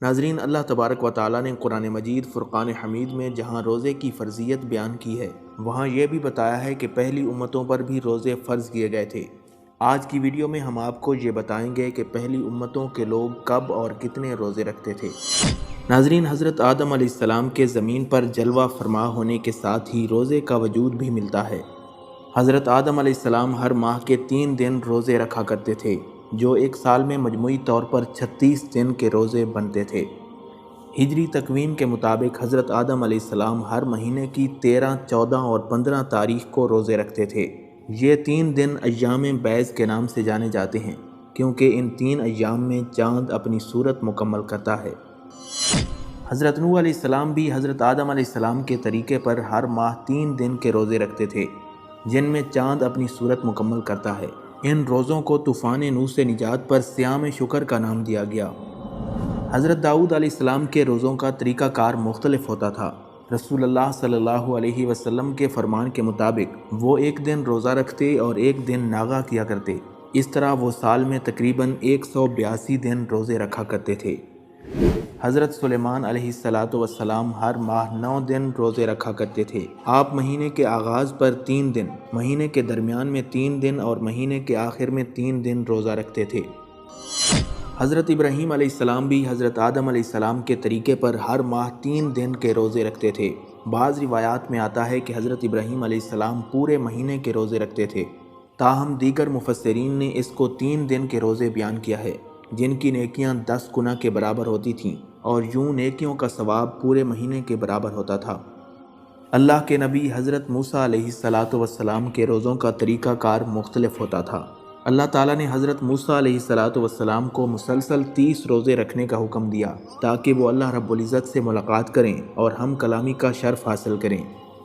ناظرین، اللہ تبارک و تعالیٰ نے قرآن مجید فرقان حمید میں جہاں روزے کی فرضیت بیان کی ہے، وہاں یہ بھی بتایا ہے کہ پہلی امتوں پر بھی روزے فرض کیے گئے تھے۔ آج کی ویڈیو میں ہم آپ کو یہ بتائیں گے کہ پہلی امتوں کے لوگ کب اور کتنے روزے رکھتے تھے۔ ناظرین، حضرت آدم علیہ السلام کے زمین پر جلوہ فرما ہونے کے ساتھ ہی روزے کا وجود بھی ملتا ہے۔ حضرت آدم علیہ السلام ہر ماہ کے 3 دن روزے رکھا کرتے تھے، جو ایک سال میں مجموعی طور پر 36 دن کے روزے بنتے تھے۔ ہجری تقویم کے مطابق حضرت آدم علیہ السلام ہر مہینے کی 13، 14 اور 15 تاریخ کو روزے رکھتے تھے۔ یہ 3 دن ایام بیض کے نام سے جانے جاتے ہیں، کیونکہ ان 3 ایام میں چاند اپنی صورت مکمل کرتا ہے۔ حضرت نوح علیہ السلام بھی حضرت آدم علیہ السلام کے طریقے پر ہر ماہ 3 دن کے روزے رکھتے تھے، جن میں چاند اپنی صورت مکمل کرتا ہے۔ ان روزوں کو طوفان نوح سے نجات پر صیام شکر کا نام دیا گیا۔ حضرت داؤد علیہ السلام کے روزوں کا طریقہ کار مختلف ہوتا تھا۔ رسول اللہ صلی اللہ علیہ وسلم کے فرمان کے مطابق وہ ایک دن روزہ رکھتے اور ایک دن ناغہ کیا کرتے۔ اس طرح وہ سال میں تقریباً 182 دن روزے رکھا کرتے تھے۔ حضرت سلیمان علیہ السلام ہر ماہ 9 دن روزے رکھا کرتے تھے۔ آپ مہینے کے آغاز پر 3 دن، مہینے کے درمیان میں 3 دن اور مہینے کے آخر میں 3 دن روزہ رکھتے تھے۔ حضرت ابراہیم علیہ السلام بھی حضرت آدم علیہ السلام کے طریقے پر ہر ماہ 3 دن کے روزے رکھتے تھے۔ بعض روایات میں آتا ہے کہ حضرت ابراہیم علیہ السلام پورے مہینے کے روزے رکھتے تھے، تاہم دیگر مفسرین نے اس کو 3 دن کے روزے بیان کیا ہے، جن کی نیکیاں 10 گنا کے برابر ہوتی تھیں، اور یوں نیکیوں کا ثواب پورے مہینے کے برابر ہوتا تھا۔ اللہ کے نبی حضرت موسیٰ علیہ السلام کے روزوں کا طریقہ کار مختلف ہوتا تھا۔ اللہ تعالیٰ نے حضرت موسیٰ علیہ السلام کو مسلسل 30 روزے رکھنے کا حکم دیا، تاکہ وہ اللہ رب العزت سے ملاقات کریں اور ہم کلامی کا شرف حاصل کریں۔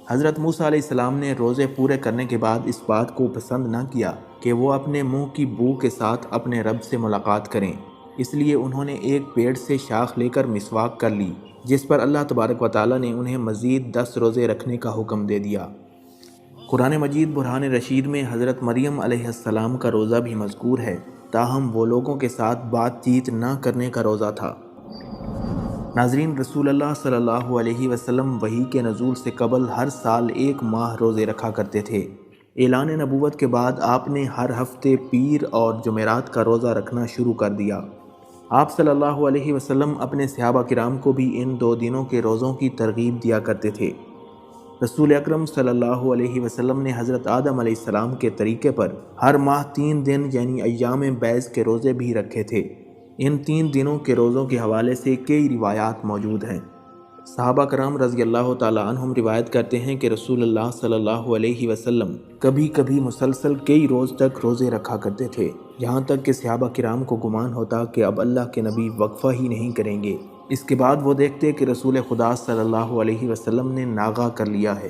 حضرت موسیٰ علیہ السلام نے روزے پورے کرنے کے بعد اس بات کو پسند نہ کیا کہ وہ اپنے منہ کی بو کے ساتھ اپنے رب سے ملاقات کریں، اس لیے انہوں نے ایک پیڑ سے شاخ لے کر مسواک کر لی، جس پر اللہ تبارک و تعالیٰ نے انہیں مزید 10 روزے رکھنے کا حکم دے دیا۔ قرآن مجید برہان رشید میں حضرت مریم علیہ السلام کا روزہ بھی مذکور ہے، تاہم وہ لوگوں کے ساتھ بات چیت نہ کرنے کا روزہ تھا۔ ناظرین، رسول اللہ صلی اللہ علیہ وسلم وحی کے نزول سے قبل ہر سال 1 ماہ روزے رکھا کرتے تھے۔ اعلان نبوت کے بعد آپ نے ہر ہفتے پیر اور جمعرات کا روزہ رکھنا شروع کر دیا۔ آپ صلی اللہ علیہ وسلم اپنے صحابہ کرام کو بھی ان 2 دنوں کے روزوں کی ترغیب دیا کرتے تھے۔ رسول اکرم صلی اللہ علیہ وسلم نے حضرت آدم علیہ السلام کے طریقے پر ہر ماہ 3 دن یعنی ایام بیض کے روزے بھی رکھے تھے۔ ان 3 دنوں کے روزوں کے حوالے سے کئی روایات موجود ہیں۔ صحابہ کرام رضی اللہ تعالیٰ عنہم روایت کرتے ہیں کہ رسول اللہ صلی اللہ علیہ وسلم کبھی کبھی مسلسل کئی روز تک روزے رکھا کرتے تھے، یہاں تک کہ صحابہ کرام کو گمان ہوتا کہ اب اللہ کے نبی وقفہ ہی نہیں کریں گے۔ اس کے بعد وہ دیکھتے کہ رسول خدا صلی اللہ علیہ وسلم نے ناغہ کر لیا ہے۔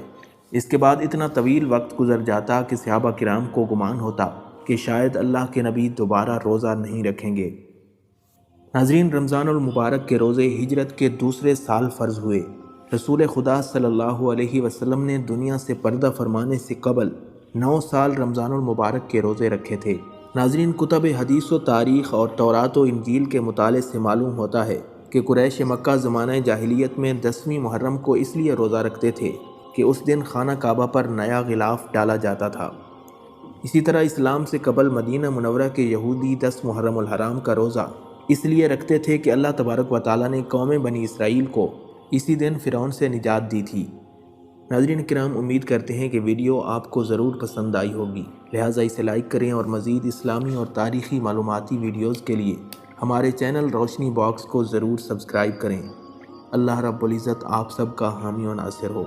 اس کے بعد اتنا طویل وقت گزر جاتا کہ صحابہ کرام کو گمان ہوتا کہ شاید اللہ کے نبی دوبارہ روزہ نہیں رکھیں گے۔ ناظرین، رمضان المبارک کے روزے ہجرت کے دوسرے سال فرض ہوئے۔ رسول خدا صلی اللہ علیہ وسلم نے دنیا سے پردہ فرمانے سے قبل 9 سال رمضان المبارک کے روزے رکھے تھے۔ ناظرین، کتب حدیث و تاریخ اور تورات و انجیل کے مطالعے سے معلوم ہوتا ہے کہ قریش مکہ زمانہ جاہلیت میں 10ویں محرم کو اس لیے روزہ رکھتے تھے کہ اس دن خانہ کعبہ پر نیا غلاف ڈالا جاتا تھا۔ اسی طرح اسلام سے قبل مدینہ منورہ کے یہودی 10 محرم الحرام کا روزہ اس لیے رکھتے تھے کہ اللہ تبارک و تعالیٰ نے قوم بنی اسرائیل کو اسی دن فرعون سے نجات دی تھی۔ ناظرین کرام، امید کرتے ہیں کہ ویڈیو آپ کو ضرور پسند آئی ہوگی، لہٰذا اسے لائک کریں اور مزید اسلامی اور تاریخی معلوماتی ویڈیوز کے لیے ہمارے چینل روشنی باکس کو ضرور سبسکرائب کریں۔ اللہ رب العزت آپ سب کا حامی و ناصر ہو۔